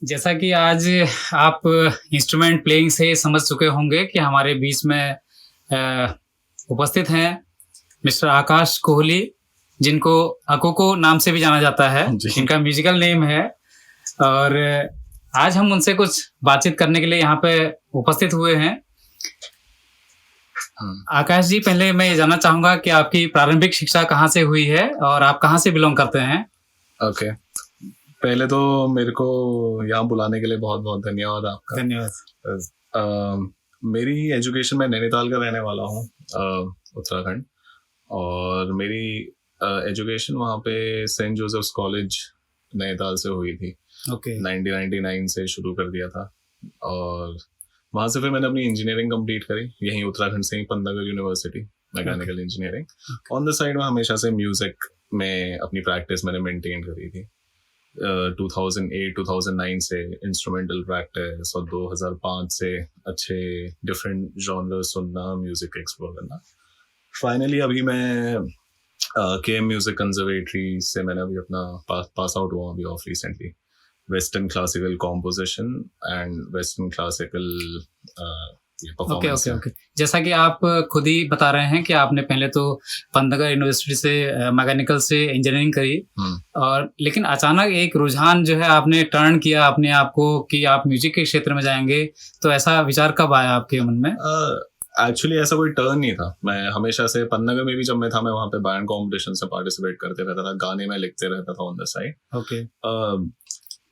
जैसा कि आज आप इंस्ट्रूमेंट प्लेइंग से समझ चुके होंगे कि हमारे बीच में उपस्थित हैं मिस्टर आकाश कोहली, जिनको अकोको नाम से भी जाना जाता है, इनका म्यूजिकल नेम है। और आज हम उनसे कुछ बातचीत करने के लिए यहाँ पे उपस्थित हुए हैं। आकाश जी, पहले मैं ये जानना चाहूँगा कि आपकी प्रारंभिक शिक्षा कहाँ से हुई है और आप कहाँ से बिलोंग करते हैं? ओके, पहले तो मेरे को यहाँ बुलाने के लिए बहुत बहुत धन्यवाद आपका। धन्यवाद। मेरी एजुकेशन, मैं नैनीताल का रहने वाला हूँ, उत्तराखंड। और मेरी एजुकेशन वहाँ पे सेंट जोसेफ्स कॉलेज नैनीताल से हुई थी। 1999 से शुरू कर दिया था। और वहाँ से फिर मैंने अपनी इंजीनियरिंग कंप्लीट करी यहीं उत्तराखंड से ही, Pantnagar university, mechanical engineering. On the side में हमेशा से म्यूजिक में अपनी प्रैक्टिस मैंने मेंटेन करी थी। 2008-2009 से इंस्ट्रूमेंटल प्रैक्टिस, और 2005 से अच्छे डिफरेंट जॉनर्स सुनना, म्यूजिक एक्सप्लोर करना। फाइनली अभी मैं KM म्यूजिक कंजर्वेटरी से मैंने अभी अपना पास आउट हुआ अभी of recently. Western classical composition and western classical performance. Okay. जैसा कि आप खुद ही बता रहे हैं कि आपने पहले तो पंतनगर यूनिवर्सिटी से मैकेनिकल से इंजीनियरिंग करी, और लेकिन अचानक एक रुझान जो है आपने टर्न किया अपने आप को कि आप म्यूजिक के क्षेत्र में जाएंगे, तो ऐसा विचार कब आया आपके मन में? एक्चुअली ऐसा कोई टर्न नहीं था। मैं हमेशा से पंतनगर में भी जब मैं था, मैं वहाँ पे बैंड कॉम्पिटिशन से पार्टिसिपेट करते रहता था, गाने में लिखते रहता था ऑन द साइड। ओके।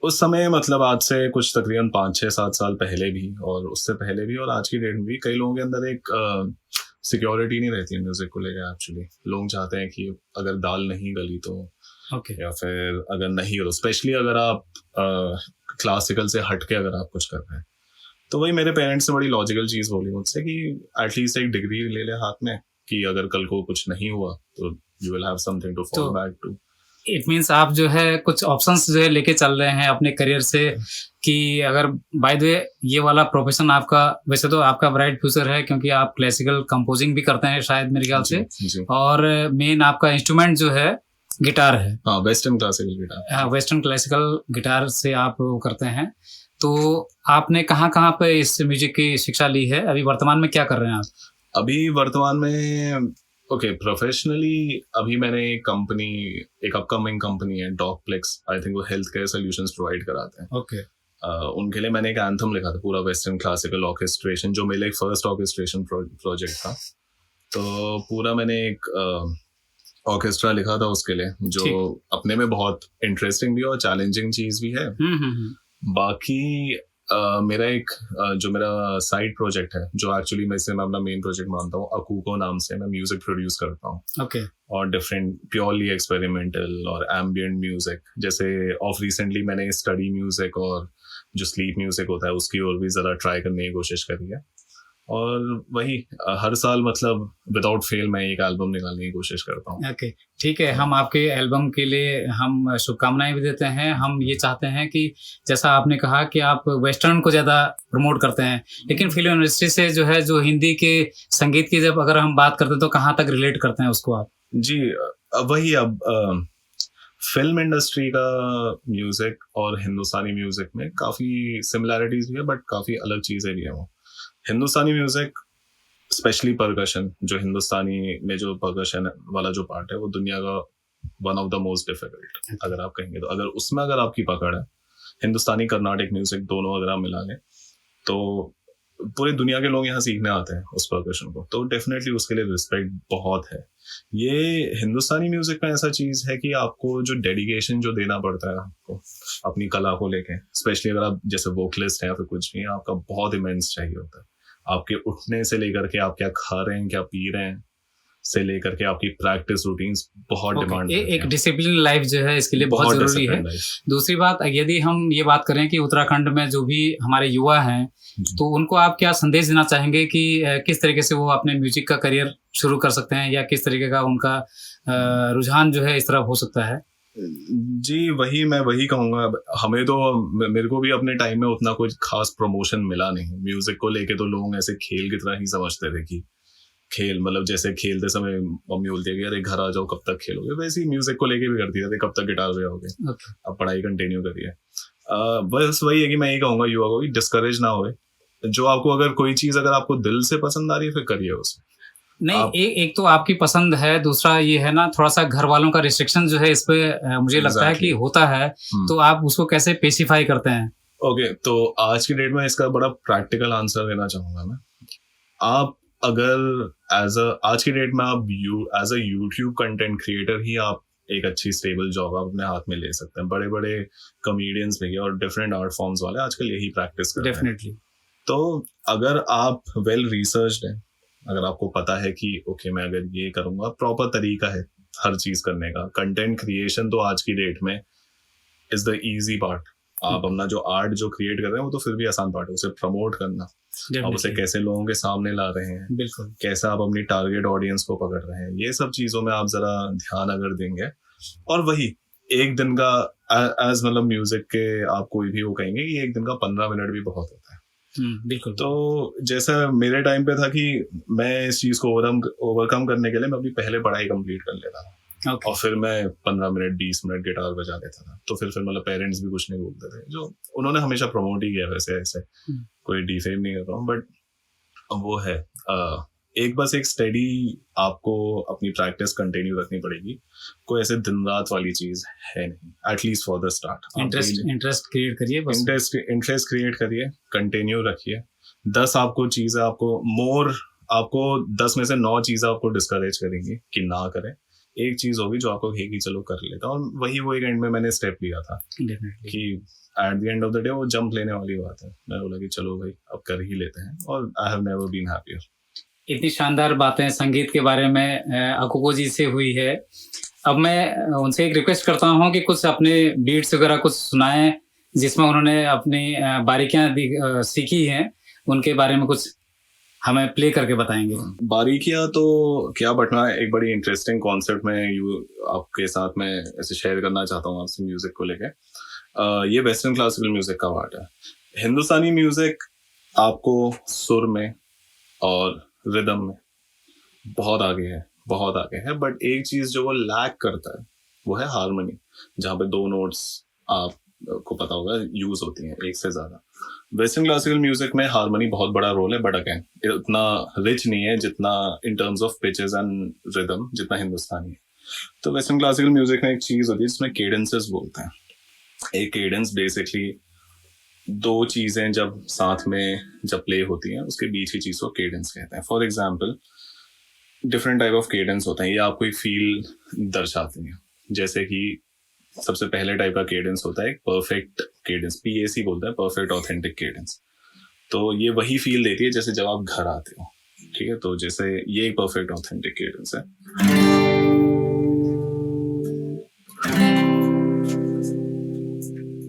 उस समय मतलब आज से कुछ तकरीबन 5-6-7 साल पहले भी, और उससे पहले भी, और आज की डेट में भी कई लोगों के अंदर एक सिक्योरिटी नहीं रहती है म्यूजिक को लेकर। एक्चुअली लोग चाहते हैं कि अगर दाल नहीं गली तो या फिर अगर नहीं हो, स्पेशली अगर आप क्लासिकल से हटके अगर आप कुछ कर रहे हैं, तो वही मेरे पेरेंट्स ने बड़ी लॉजिकल चीज बोली मुझसे कि एटलीस्ट एक डिग्री ले ले हाथ में, कि अगर कल को कुछ नहीं हुआ तो you will have something to fall back to. It means आप जो है कुछ ऑप्शंस जो है लेके चल रहे हैं अपने करियर से, कि अगर बाय द वे ये वाला प्रोफेशन आपका, वैसे तो आपका ब्राइट फ्यूचर है क्योंकि आप क्लासिकल कंपोजिंग भी करते हैं शायद मेरे ख्याल से, और मेन आपका इंस्ट्रूमेंट जो है गिटार है। Western classical guitar. Western classical guitar से आप वो करते हैं। तो आपने कहाँ पे इस म्यूजिक की शिक्षा ली है? अभी वर्तमान में क्या कर रहे हैं आप? अभी वर्तमान में प्रोफेशनली अभी मैंने एक अपकमिंग कंपनी है डॉगप्लेक्स, आई थिंक वो हेल्थ केयर सोल्यूशंस प्रोवाइड कराते हैं। उनके लिए मैंने एक एंथम लिखा था, पूरा वेस्टर्न क्लासिकल ऑर्केस्ट्रेशन, जो मेरे एक फर्स्ट ऑर्केस्ट्रेशन प्रोजेक्ट था। तो पूरा मैंने एक ऑर्केस्ट्रा लिखा था उसके लिए, जो अपने में बहुत इंटरेस्टिंग भी है और चैलेंजिंग चीज भी है। बाकी मेरा एक जो मेरा साइड प्रोजेक्ट है, जो एक्चुअली मैं अपना मेन प्रोजेक्ट मानता हूँ, अकूको नाम से मैं म्यूजिक प्रोड्यूस करता हूँ। और डिफरेंट प्योरली एक्सपेरिमेंटल और एम्बिएंट म्यूजिक, जैसे ऑफ रिसेंटली मैंने स्टडी म्यूजिक और जो स्लीप म्यूजिक होता है उसकी ओर भी जरा ट्राई करने की कोशिश करी है। और वही हर साल मतलब विदाउट फेल मैं एक एल्बम निकालने की कोशिश करता हूँ। ओके, ठीक है। हम आपके एल्बम के लिए हम शुभकामनाएं भी देते हैं। हम ये चाहते हैं कि जैसा आपने कहा कि आप वेस्टर्न को ज़्यादा प्रमोट करते हैं, लेकिन फिल्म इंडस्ट्री से जो है, जो हिंदी के संगीत की जब अगर हम बात करते हैं तो कहाँ तक रिलेट करते हैं उसको आप? जी, वही अब फिल्म इंडस्ट्री का म्यूजिक और हिंदुस्तानी म्यूजिक में काफ़ी सिमिलैरिटीज भी है, बट काफ़ी अलग चीज़ें भी हैं। वो हिंदुस्तानी म्यूजिक स्पेशली परकशन, जो हिंदुस्तानी में जो परकशन वाला जो पार्ट है, वो दुनिया का one of the most difficult अगर आप कहेंगे तो। अगर उसमें अगर आपकी पकड़ है, हिंदुस्तानी कर्नाटिक म्यूजिक दोनों अगर आप मिला लें, तो पूरी दुनिया के लोग यहाँ सीखने आते हैं उस परकशन को, तो डेफिनेटली उसके लिए रिस्पेक्ट बहुत है। ये हिंदुस्तानी म्यूजिक में ऐसा चीज है कि आपको जो डेडिकेशन जो देना पड़ता है आपको अपनी कला को लेके, स्पेशली अगर आप जैसे वोकलिस्ट हैं या फिर कुछ भी, आपका बहुत इमेंस चाहिए होता है। आपके उठने से लेकर के आप क्या खा रहे हैं, क्या पी रहे हैं, से लेकर के आपकी प्रैक्टिस रूटीन्स बहुत डिमांड है। एक डिसिप्लिन लाइफ जो है इसके लिए बहुत जरूरी है। दूसरी बात, यदि हम ये बात करें कि उत्तराखंड में जो भी हमारे युवा हैं, तो उनको आप क्या संदेश देना चाहेंगे कि किस तरीके से वो अपने म्यूजिक का करियर शुरू कर सकते हैं, या किस तरीके का उनका रुझान जो है इस तरफ हो सकता है? जी, मैं वही कहूँगा। हमें तो, मेरे को भी अपने टाइम में उतना कुछ खास प्रमोशन मिला नहीं म्यूजिक को लेके। तो लोग ऐसे खेल की तरह ही समझते थे कि खेल मतलब जैसे खेलते समय मम्मी बोलती है कि अरे घर आ जाओ, कब तक खेलोगे, वैसे ही म्यूजिक को लेके भी करती रहती, कब तक गिटार बजाओगे, अब पढ़ाई कंटिन्यू करिए। बस वही है कि मैं ये कहूंगा युवा को कि डिस्करेज ना होए, जो आपको अगर कोई चीज अगर आपको दिल से पसंद आ रही है फिर करिए उसे। नहीं, आप एक तो आपकी पसंद है, दूसरा ये है ना थोड़ा-सा घर वालों का रिस्ट्रिक्शन जो है इस पे मुझे लगता है कि एग्जैक्टली होता है, तो आप उसको कैसे पेसिफाई करते हैं? ओके, तो आज की डेट में इसका बड़ा प्रैक्टिकल आंसर देना चाहूंगा मैं। आप अगर आज की डेट में आप as a YouTube content creator ही आप एक अच्छी स्टेबल जॉब आप अपने हाथ में ले सकते हैं। बड़े बड़े कॉमेडियंस भी और डिफरेंट आर्ट फॉर्म्स वाले आजकल यही प्रैक्टिस करते हैं। डेफिनिटली। तो अगर आप वेल रिसर्च्ड हैं, अगर आपको पता है कि ओके मैं अगर ये करूंगा, प्रॉपर तरीका है हर चीज करने का। कंटेंट क्रिएशन तो आज की डेट में इज द इजी पार्ट। आप अपना जो आर्ट जो क्रिएट कर रहे हैं वो तो फिर भी आसान पार्ट है, उसे प्रमोट करना, आप उसे डेफिनिटली। कैसे लोगों के सामने ला रहे हैं, बिल्कुल। कैसे आप अपनी टारगेट ऑडियंस को पकड़ रहे हैं, ये सब चीजों में आप जरा ध्यान अगर देंगे। और वही एक दिन का एज मतलब म्यूजिक के आप कोई भी वो कहेंगे कि एक दिन का 15 मिनट भी बहुत होता है। बिल्कुल। तो जैसा मेरे टाइम पे था कि मैं इस चीज को ओवरकम करने के लिए मैं अपनी पहले पढ़ाई कंप्लीट कर लेता था, ओके। और फिर मैं 15 मिनट 20 मिनट गिटार बजा लेता था। तो फिर मतलब पेरेंट्स भी कुछ नहीं बोलते थे, जो उन्होंने हमेशा प्रमोट ही किया वैसे ऐसे, हम्म, कोई डिफेम नहीं कर रहा हूँ, बट वो है एक बस एक स्टडी आपको अपनी प्रैक्टिस कंटिन्यू रखनी पड़ेगी। कोई ऐसे दिन रात वाली चीज है नहीं, at least for the start. Interest create करिए बस। इंटरेस्ट क्रिएट करिए, कंटिन्यू रखिए। 10 आपको चीजें आपको 10 में से 9 चीजें आपको डिस्करेज करेंगी कि ना करें। एक चीज होगी जो आपको कहेगी चलो कर लेता हूं, और वही वो एक एंड में मैंने स्टेप लिया था डेफिनेटली। कि at the end of the day वो जंप लेने वाली बात है। मैं बोला कि चलो भाई अब कर ही लेते हैं, और I have never been happier. इतनी शानदार बातें संगीत के बारे में अकुको जी से हुई है। अब मैं उनसे एक रिक्वेस्ट करता हूँ कि कुछ अपने बीट्स वगैरह कुछ सुनाएं, जिसमें उन्होंने अपनी बारीकियां सीखी हैं, उनके बारे में कुछ हमें प्ले करके बताएंगे। बारीकियां तो क्या, बट मैं एक बड़ी इंटरेस्टिंग कॉन्सेप्ट में आपके साथ में ऐसे शेयर करना चाहता हूँ आपसे म्यूजिक को लेके। ये वेस्टर्न क्लासिकल म्यूजिक का पार्ट है। हिंदुस्तानी म्यूजिक आपको सुर में और रिदम में बहुत आगे है, बट एक चीज जो वो लैक करता है वो है हारमोनी, जहाँ पे 2 नोट्स आपको पता होगा यूज होती हैं, एक से ज्यादा। वेस्टर्न क्लासिकल म्यूजिक में हारमोनी बहुत बड़ा रोल है, बट अगेन इतना रिच नहीं है जितना in terms of pitches and rhythm जितना हिंदुस्तानी है। तो वेस्टर्न क्लासिकल म्यूजिक में एक चीज होती है जिसमें केडेंसेस बोलते हैं। एक केडेंस बेसिकली 2 चीजें जब साथ में जब प्ले होती हैं उसके बीच की चीज को केडेंस कहते हैं। For example different type of cadence होते हैं, ये आपको एक फील दर्शाते हैं। जैसे कि सबसे पहले टाइप का केडेंस होता है एक परफेक्ट केडेंस, PAC बोलता है, परफेक्ट ऑथेंटिक केडेंस। तो ये वही फील देती है जैसे जब आप घर आते हो, ठीक है। तो जैसे ये एक परफेक्ट ऑथेंटिक केडेंस है।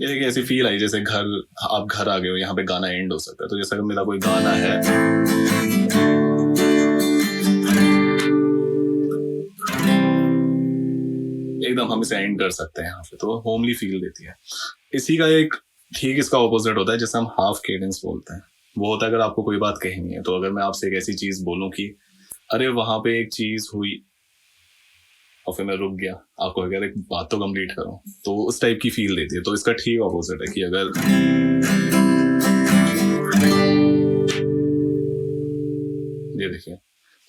ये देखिए ऐसी फील आई जैसे आप घर आ गए हो, यहाँ पे गाना एंड हो सकता है। तो जैसे अगर मेरा कोई गाना है, एकदम हम इसे एंड कर सकते हैं यहाँ पे, तो होमली फील देती है। इसी का एक ठीक इसका ऑपोजिट होता है जिसे हम हाफ केडेंस बोलते हैं। वो होता है अगर आपको कोई बात कहनी है, तो अगर मैं आपसे एक ऐसी चीज बोलूं कि अरे वहां पे एक चीज हुई, और फिर मैं रुक गया, आपको अगर एक बात तो कंप्लीट करो, तो उस टाइप की फील देती है। तो इसका ठीक ऑपोजिट है कि अगर ये देखिए,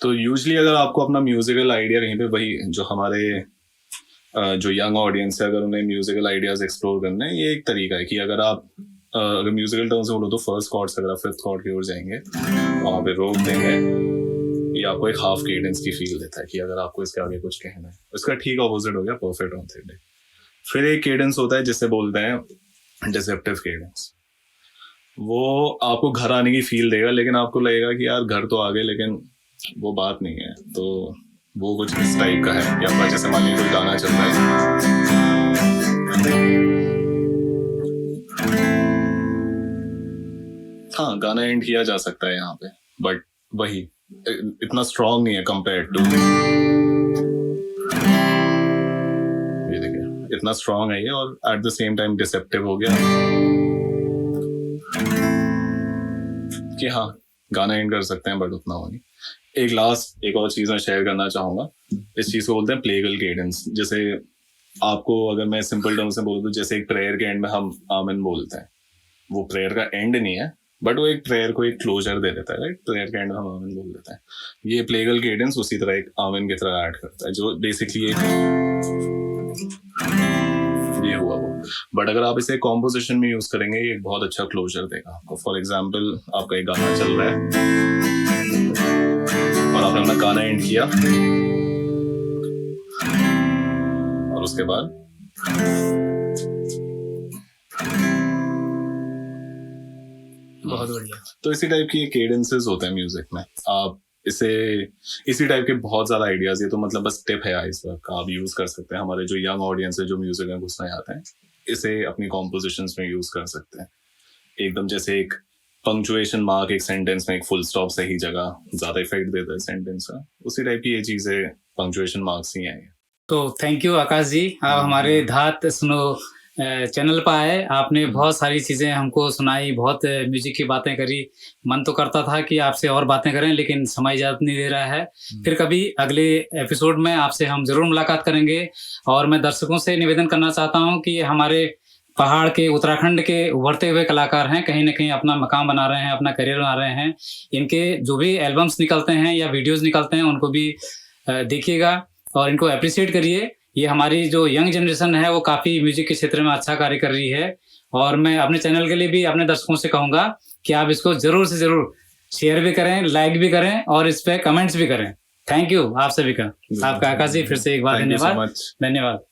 तो यूजली अगर आपको अपना म्यूजिकल आइडिया कहीं पे, वही जो हमारे जो यंग ऑडियंस है, अगर उन्हें म्यूजिकल आइडियाज एक्सप्लोर करने हैं, ये एक तरीका है कि अगर आप अगर म्यूजिकल टर्म से बोलो तो फर्स्ट कॉर्ड से अगर आप 5th कॉर्ड की ओर जाएंगे, वहां पे रोक देंगे, ये आपको एक हाफ केडेंस की फील देता है कि अगर आपको इसके आगे कुछ कहना है। इसका ठीक ऑपोजिट हो गया परफेक्ट ऑथेंटिक। फिर एक केडेंस होता है जिसे बोलते हैं डिसेप्टिव केडेंस। वो आपको घर आने की फील देगा, लेकिन आपको लगेगा कि यार घर तो आ गए, लेकिन वो बात नहीं है। तो वो कुछ इस टाइप का है, या जैसे मान लीजिए कोई गाना चल रहा है, हाँ गाना एंड किया जा सकता है यहाँ पे, बट वही इतना स्ट्रॉन्ग नहीं है कंपेयर टू, ये देखिए इतना स्ट्रॉन्ग है ये, और at the same time deceptive हो गया कि हाँ गाना एंड कर सकते हैं, बट उतना हो नहीं। एक और चीज मैं शेयर करना चाहूंगा, इस चीज को बोलते हैं प्लेगल केडेंस। जैसे आपको अगर मैं सिंपल टर्म से बोलूँ तो जैसे एक प्रेयर के एंड में हम आमीन बोलते हैं, वो प्रेयर का एंड नहीं है बट वो एक प्रेयर को एक क्लोजर दे देता है, राइट? प्रेयर के एंड में हम आमीन बोल देते हैं। ये प्लेगल केडेंस उसी तरह एक आमीन की तरह ऐड करता है, जो बेसिकली ये हुआ वो। बट अगर आप इसे कॉम्पोजिशन में यूज करेंगे ये एक बहुत अच्छा क्लोजर देगा आपको। फॉर एग्जाम्पल आपका एक गाना चल रहा है और आपने अपना गाना एंड किया और उसके बाद बहुत बढ़िया। तो इसी टाइप की केडेंसेस होते हैं म्यूजिक में। आप इसे इसी टाइप के बहुत ज्यादा आइडियाज, ये तो मतलब बस टिप है आइसबर्ग का, आप यूज कर सकते हैं। हमारे जो यंग ऑडियंस है जो म्यूजिक में घुसना चाहते हैं, इसे अपनी कॉम्पोजिशंस में यूज कर सकते हैं। एकदम जैसे एक पंक्चुएशन मार्क एक सेंटेंस में, एक फुल स्टॉप सही जगह ज्यादा इफेक्ट देता है सेंटेंस का, उसी टाइप की ये चीजें पंक्चुएशन मार्क्स ही हैं। तो थैंक यू आकाश जी, आप हमारे धात सुनो चैनल पर आए, आपने बहुत सारी चीज़ें हमको सुनाई, बहुत म्यूजिक की बातें करी। मन तो करता था कि आपसे और बातें करें लेकिन समय इजाज़त नहीं दे रहा है। फिर कभी अगले एपिसोड में आपसे हम ज़रूर मुलाकात करेंगे। और मैं दर्शकों से निवेदन करना चाहता हूं कि हमारे पहाड़ के, उत्तराखंड के उभरते हुए कलाकार हैं, कहीं ना कहीं अपना मकाम बना रहे हैं, अपना करियर बना रहे हैं। इनके जो भी एल्बम्स निकलते हैं या वीडियोज़ निकलते हैं उनको भी देखिएगा और इनको अप्रिशिएट करिए। ये हमारी जो यंग जनरेशन है वो काफ़ी म्यूजिक के क्षेत्र में अच्छा कार्य कर रही है। और मैं अपने चैनल के लिए भी अपने दर्शकों से कहूँगा कि आप इसको ज़रूर से ज़रूर शेयर भी करें, लाइक भी करें और इस पर कमेंट्स भी करें। थैंक यू आप सभी का। आपका आकाश जी फिर से एक बार धन्यवाद।